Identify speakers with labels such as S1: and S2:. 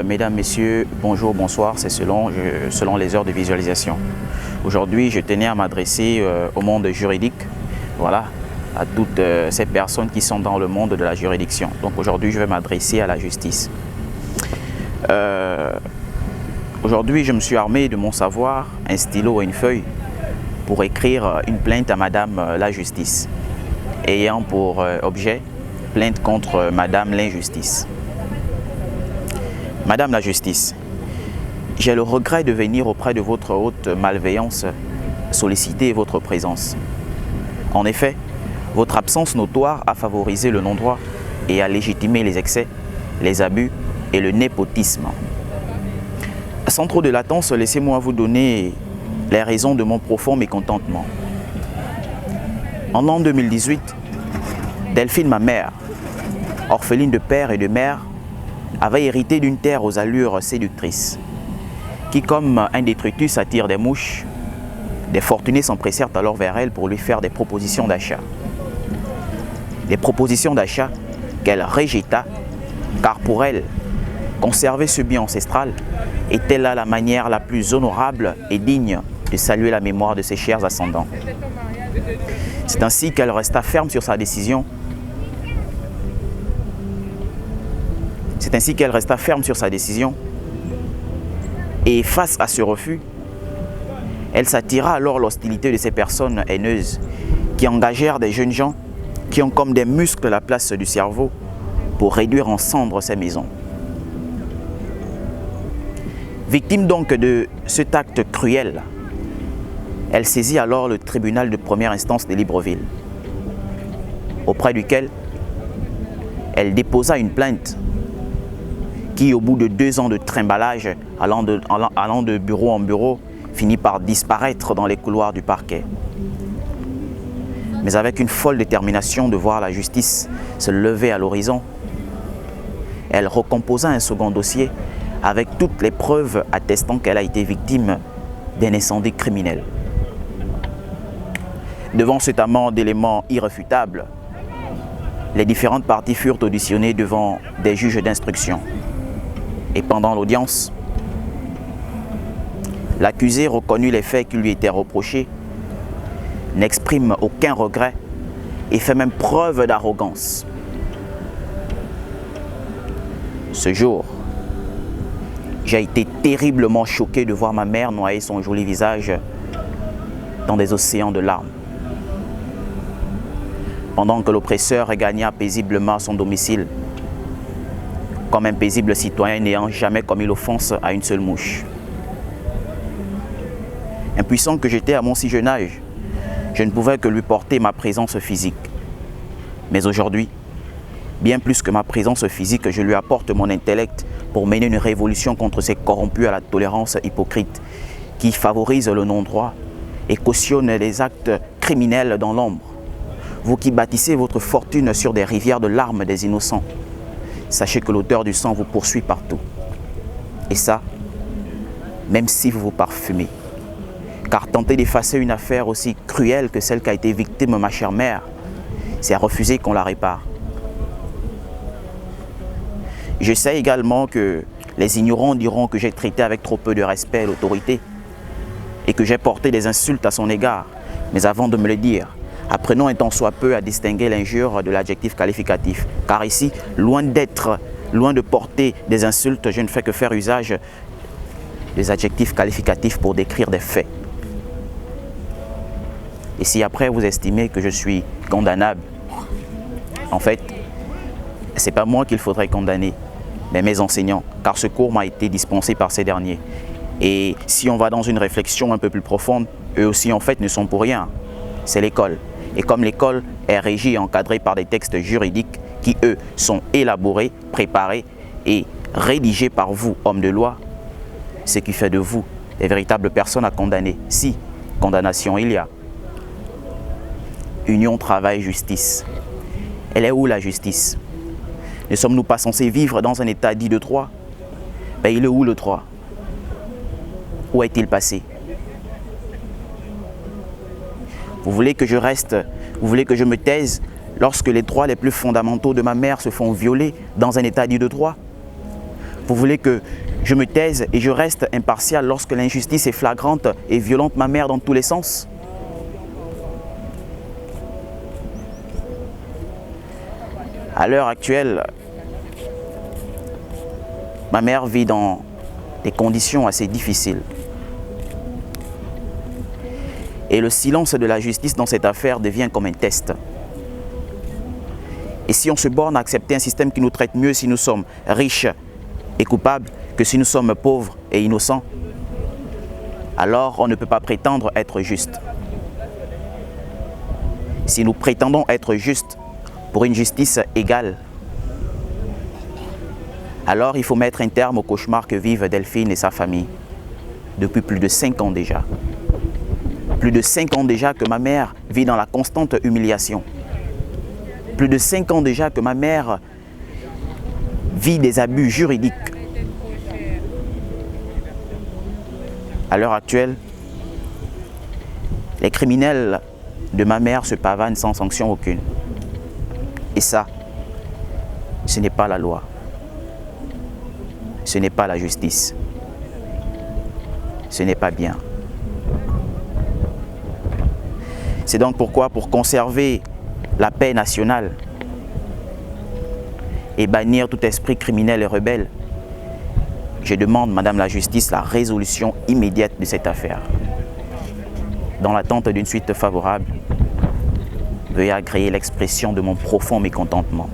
S1: Mesdames, Messieurs, bonjour, bonsoir, c'est selon les heures de visualisation. Aujourd'hui, je tenais à m'adresser au monde juridique, voilà, à toutes ces personnes qui sont dans le monde de la juridiction. Donc aujourd'hui, je vais m'adresser à la justice. Aujourd'hui, je me suis armé de mon savoir, un stylo et une feuille, pour écrire une plainte à Madame la Justice, ayant pour objet plainte contre Madame l'Injustice. Madame la Justice, j'ai le regret de venir auprès de votre haute malveillance solliciter votre présence. En effet, votre absence notoire a favorisé le non-droit et a légitimé les excès, les abus et le népotisme. Sans trop de latence, laissez-moi vous donner les raisons de mon profond mécontentement. En l'an 2018, Delphine, ma mère, orpheline de père et de mère, avait hérité d'une terre aux allures séductrices, qui, comme un détritus attire des mouches, des fortunés s'empressèrent alors vers elle pour lui faire des propositions d'achat. Des propositions d'achat qu'elle rejeta, car pour elle, conserver ce bien ancestral était là la manière la plus honorable et digne de saluer la mémoire de ses chers ascendants. C'est ainsi qu'elle resta ferme sur sa décision. Et face à ce refus, elle s'attira alors l'hostilité de ces personnes haineuses qui engagèrent des jeunes gens qui ont comme des muscles la place du cerveau pour réduire en cendres ces maisons. Victime donc de cet acte cruel, elle saisit alors le tribunal de première instance de Libreville, auprès duquel elle déposa une plainte qui, au bout de 2 ans de trimbalage, allant de bureau en bureau, finit par disparaître dans les couloirs du parquet. Mais avec une folle détermination de voir la justice se lever à l'horizon, elle recomposa un second dossier avec toutes les preuves attestant qu'elle a été victime d'un incendie criminel. Devant cet amas d'éléments irréfutables, les différentes parties furent auditionnées devant des juges d'instruction. Et pendant l'audience, l'accusé reconnut les faits qui lui étaient reprochés, n'exprime aucun regret et fait même preuve d'arrogance. Ce jour, j'ai été terriblement choqué de voir ma mère noyer son joli visage dans des océans de larmes, pendant que l'oppresseur regagna paisiblement son domicile, comme un paisible citoyen n'ayant jamais commis l'offense à une seule mouche. Impuissant que j'étais à mon si jeune âge, je ne pouvais que lui porter ma présence physique. Mais aujourd'hui, bien plus que ma présence physique, je lui apporte mon intellect pour mener une révolution contre ces corrompus à la tolérance hypocrite qui favorisent le non-droit et cautionnent les actes criminels dans l'ombre. Vous qui bâtissez votre fortune sur des rivières de larmes des innocents, sachez que l'odeur du sang vous poursuit partout. Et ça, même si vous vous parfumez. Car tenter d'effacer une affaire aussi cruelle que celle qu'a été victime ma chère mère, c'est refuser qu'on la répare. Je sais également que les ignorants diront que j'ai traité avec trop peu de respect l'autorité et que j'ai porté des insultes à son égard. Mais avant de me le dire, apprenons un tant soit peu à distinguer l'injure de l'adjectif qualificatif. Car ici, loin de porter des insultes, je ne fais que faire usage des adjectifs qualificatifs pour décrire des faits. Et si après vous estimez que je suis condamnable, en fait, ce n'est pas moi qu'il faudrait condamner, mais mes enseignants, car ce cours m'a été dispensé par ces derniers. Et si on va dans une réflexion un peu plus profonde, eux aussi en fait ne sont pour rien. C'est l'école. Et comme l'école est régie et encadrée par des textes juridiques qui, eux, sont élaborés, préparés et rédigés par vous, hommes de loi, ce qui fait de vous des véritables personnes à condamner. Si condamnation il y a. Union, travail, justice. Elle est où la justice? Ne sommes-nous pas censés vivre dans un état dit de droit? Ben, il est où le droit? Où est-il passé? Vous voulez que je reste, vous voulez que je me taise lorsque les droits les plus fondamentaux de ma mère se font violer dans un état dit de droit? Vous voulez que je me taise et je reste impartial lorsque l'injustice est flagrante et violente ma mère dans tous les sens? À l'heure actuelle, ma mère vit dans des conditions assez difficiles. Et le silence de la justice dans cette affaire devient comme un test. Et si on se borne à accepter un système qui nous traite mieux si nous sommes riches et coupables que si nous sommes pauvres et innocents, alors on ne peut pas prétendre être juste. Si nous prétendons être justes pour une justice égale, alors il faut mettre un terme au cauchemar que vivent Delphine et sa famille depuis plus de 5 ans déjà. Plus de 5 ans déjà que ma mère vit dans la constante humiliation. Plus de 5 ans déjà que ma mère vit des abus juridiques. À l'heure actuelle, les criminels de ma mère se pavanent sans sanction aucune. Et ça, ce n'est pas la loi. Ce n'est pas la justice. Ce n'est pas bien. C'est donc pourquoi, pour conserver la paix nationale et bannir tout esprit criminel et rebelle, je demande, Madame la Justice, la résolution immédiate de cette affaire. Dans l'attente d'une suite favorable, veuillez agréer l'expression de mon profond mécontentement.